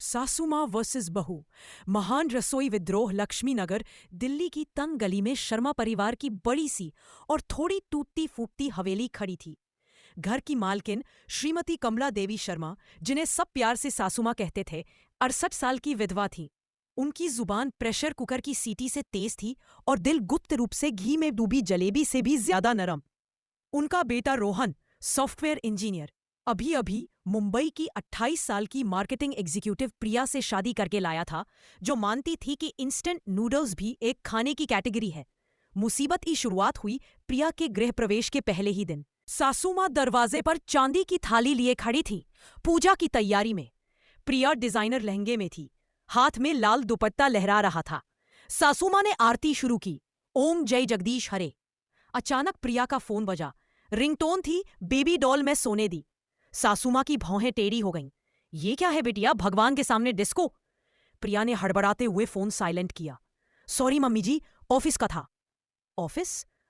सासू माँ वर्सेस बहू। महान रसोई विद्रोह। लक्ष्मी नगर, दिल्ली की तंग गली में शर्मा परिवार की बड़ी सी और थोड़ी टूटती फूटती हवेली खड़ी थी। घर की मालकिन श्रीमती कमला देवी शर्मा, जिन्हें सब प्यार से सासू माँ कहते थे, 68 साल की विधवा थी। उनकी जुबान प्रेशर कुकर की सीटी से तेज थी और दिल गुप्त रूप से घी में डूबी जलेबी से भी ज्यादा नरम। उनका बेटा रोहन, सॉफ्टवेयर इंजीनियर, अभी अभी मुंबई की 28 साल की मार्केटिंग एग्जीक्यूटिव प्रिया से शादी करके लाया था, जो मानती थी कि इंस्टेंट नूडल्स भी एक खाने की कैटेगरी है। मुसीबत की शुरुआत हुई प्रिया के गृह प्रवेश के पहले ही दिन। सासू माँ दरवाजे पर चांदी की थाली लिए खड़ी थी, पूजा की तैयारी में। प्रिया डिजाइनर लहंगे में थी, हाथ में लाल दुपट्टा लहरा रहा था। सासू माँ ने आरती शुरू की, ओम जय जगदीश हरे। अचानक प्रिया का फोन बजा। रिंगटोन थी बेबी डॉल में सोने दी। सासू माँ की भौहें टेढ़ी हो गईं। ये क्या है बिटिया, भगवान के सामने डिस्को? प्रिया ने हड़बड़ाते हुए फोन साइलेंट किया। सॉरी मम्मी जी, ऑफिस का था। ऑफिस?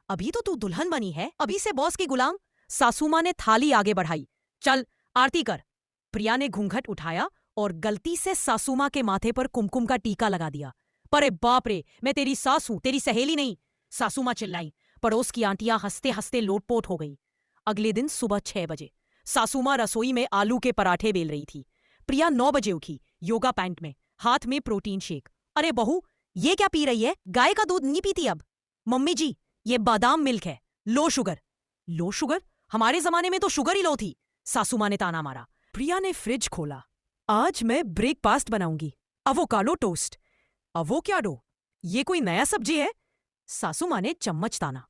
अभी तो तू दुल्हन बनी है, अभी से बॉस की गुलाम। सासू माँ ने थाली आगे बढ़ाई। चल आरती कर। प्रिया ने घूंघट उठाया और गलती से सासू माँ के माथे पर कुमकुम का टीका लगा दिया। परे बाप रे, मैं तेरी सास हूं, तेरी सहेली नहीं। सासू माँ चिल्लाई। पड़ोस की आंटियां हंसते हंसते लोटपोट हो गई। अगले दिन सुबह 6 बजे सासू माँ रसोई में आलू के पराठे बेल रही थी। प्रिया 9 बजे उठी, योगा पैंट में, हाथ में प्रोटीन शेक। अरे बहू, ये क्या पी रही है? गाय का दूध नहीं पीती अब? मम्मी जी, ये बादाम मिल्क है, लो शुगर। Low sugar? हमारे जमाने में तो शुगर ही लो थी। सासू माँ ने ताना मारा। प्रिया ने फ्रिज खोला। आज मैं ब्रेकफास्ट बनाऊंगी, अवोकाडो टोस्ट। अवोकाडो? ये कोई नया सब्जी है? सासू माँ ने चम्मच ताना।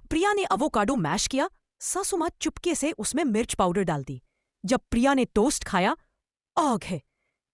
प्रिया ने अवोकाडो मैश किया। सासू माँ चुपके से उसमें मिर्च पाउडर डाल दी। जब प्रिया ने टोस्ट खाया, आग है।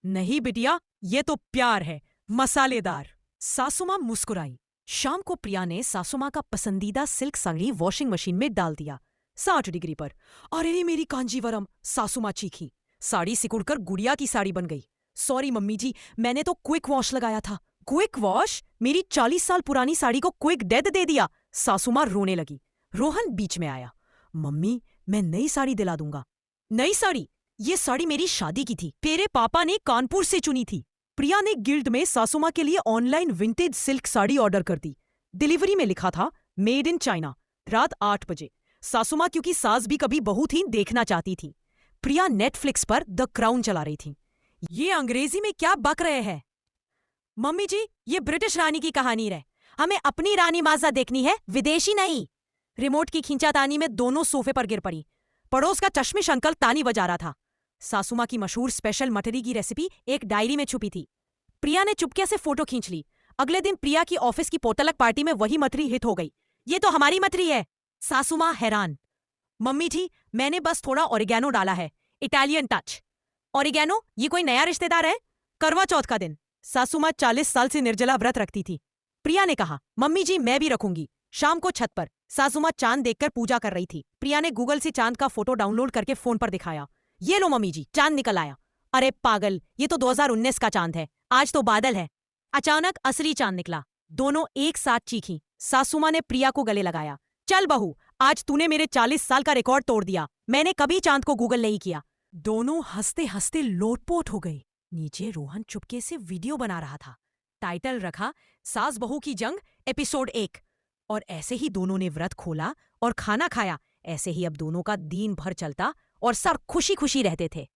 नहीं बिटिया, ये तो प्यार है, मसालेदार। सासू माँ मुस्कुराई। शाम को प्रिया ने सासू माँ का पसंदीदा सिल्क साड़ी वॉशिंग मशीन में डाल दिया, 60 डिग्री पर। अरे मेरी कांजीवरम, सासू माँ चीखी। साड़ी सिकुड़कर गुड़िया की साड़ी बन गई। सॉरी मम्मी जी, मैंने तो क्विक वॉश लगाया था। Quick wash? मेरी 40 साल पुरानी साड़ी को क्विक डेथ दे दिया। सासू माँ रोने लगी। रोहन बीच में आया। मम्मी, मैं नई साड़ी दिला दूंगा। नई साड़ी? ये साड़ी मेरी शादी की थी, तेरे पापा ने कानपुर से चुनी थी। प्रिया ने गिल्ड में सासू माँ के लिए online vintage silk sari order कर दी। डिलीवरी में लिखा था मेड इन चाइना। रात 8 बजे। सासू माँ, क्योंकि सास भी कभी बहू थी, देखना चाहती थी। प्रिया नेटफ्लिक्स पर द क्राउन चला रही थी। ये अंग्रेजी में क्या बक रहे हैं? मम्मी जी, ये ब्रिटिश रानी की कहानी है। हमें अपनी रानी माजा देखनी है, विदेशी नहीं। रिमोट की खींचातानी में दोनों सोफे पर गिर पड़ी। पड़ोस का चश्मिश अंकल तानी बजा रहा था। सासू माँ की मशहूर स्पेशल मटरी की रेसिपी एक डायरी में छुपी थी। प्रिया ने चुपके से फोटो खींच ली। अगले दिन प्रिया की ऑफिस की पोतलक पार्टी में वही मटरी हिट हो गई। ये तो हमारी मटरी है। सासू माँ हैरान। मम्मी जी, मैंने बस थोड़ा ओरिगैनो डाला है, इटालियन टच। ओरिगैनो? ये कोई नया रिश्तेदार है? करवा चौथ का दिन। सासू माँ 40 साल से निर्जला व्रत रखती थी। प्रिया ने कहा, मम्मी जी मैं भी रखूंगी। शाम को छत पर सासू माँ चांद देखकर पूजा कर रही थी। प्रिया ने गूगल से चांद का फोटो डाउनलोड करके फोन पर दिखाया। ये लो मम्मी जी, चांद निकल आया। अरे पागल, ये तो 2019 का चांद है, आज तो बादल है। अचानक असली चांद निकला। दोनों एक साथ चीखीं। सासू माँ ने प्रिया को गले लगाया। चल बहू, आज तूने मेरे 40 साल का रिकॉर्ड तोड़ दिया। मैंने कभी चांद को गूगल नहीं किया। दोनों हंसते हंसते लोटपोट हो गई। नीचे रोहन चुपके से वीडियो बना रहा था। टाइटल रखा, सास बहू की जंग एपिसोड 1। और ऐसे ही दोनों ने व्रत खोला और खाना खाया। ऐसे ही अब दोनों का दिन भर चलता और सब खुशी खुशी रहते थे।